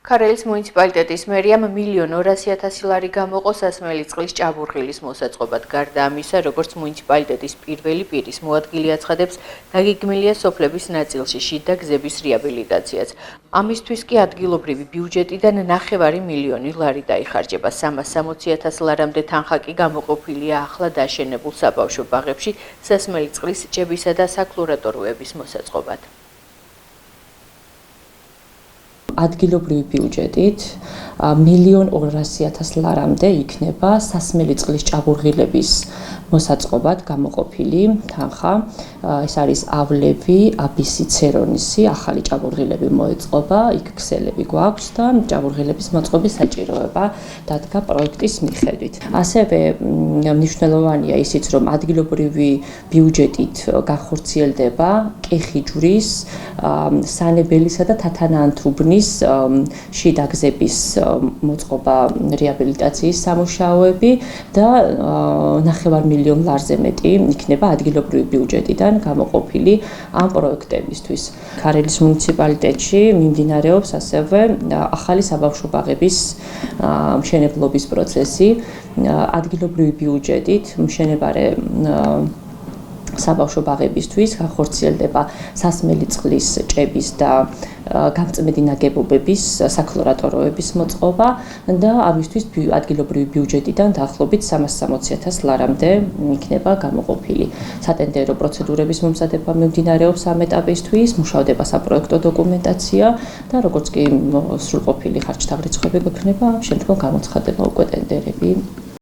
ქარელის მუნიციპალიტეტის მერიამ 1.200.000 ლარი გამოყო სასმელი წყლის ჭაბურღილის მოსაწყობად. გარდა ამისა, როგორც მუნიციპალიტეტის პირველი პირის მოადგილე აცხადებს, დაგეგმილია სოფლების ნაწილში შიდა გზების რეაბილიტაციაც. ამისთვის კი ადგილობრივი ბიუჯეტიდან 9 მილიონი ლარი დაიხარჯება. 360.000 ლარამდე თანხა კი გამოყოფილია ახლა დაშენებულ საბავშვო ბაღებში სასმელი წყლის ჭებისა და საქლორატოროების მოსაწყობად. ადგილობრივი ბიუჯეტით 1.200.000 ლარამდე იქნება სასმელი წყლის ჭაბურღილების მოსაწყობად გამოყოფილი თანხა. ეს არის ავლევი, აბისი, ცერონისი, ახალი ჭაბურღილები მოეწყობა, იქ ქსელები გვაქვს და ჭაბურღილების მოწყობის საჭიროება დადგა პროექტის მიხედვით. ასევე მნიშვნელოვანია ისიც, რომ ადგილობრივი ბიუჯეტით განხორციელდება კეხიჯვრის, სანებელისა და თათანაანთუბნის შიდა გზების მოწყობა რეაბილიტაციის სამუშაოები და 9 მილიონ ლარზე მეტი იქნება ადგილობრივი ბიუჯეტიდან გამოყოფილი ამ პროექტებისთვის. ქარელის მუნიციპალიტეტში მიმდინარეობს ასევე ახალი საბავშვო ბაღების მშენებლობის პროცესი. ადგილობრივი ბიუჯეტით მშენებარე საბავშვო ბაღებისთვის განხორციელდება სასმელი წყლის ჭების და გამწმედი ნაგებობების საქლორატოროების მოწყობა და ამისთვის ადგილობრივი ბიუჯეტიდან დაახლოებით 360.000 ლარამდე იქნება გამოყოფილი. სატენდერო პროცედურების მომზადება მიმდინარეობს ამ ეტაპისთვის, მუშავდება საპროექტო დოკუმენტაცია და როგორც კი სრულყოფილი ხარჯთაღრიცხვები გვექნება, შემდგომ გამოცხადდება უკვე ტენდერები.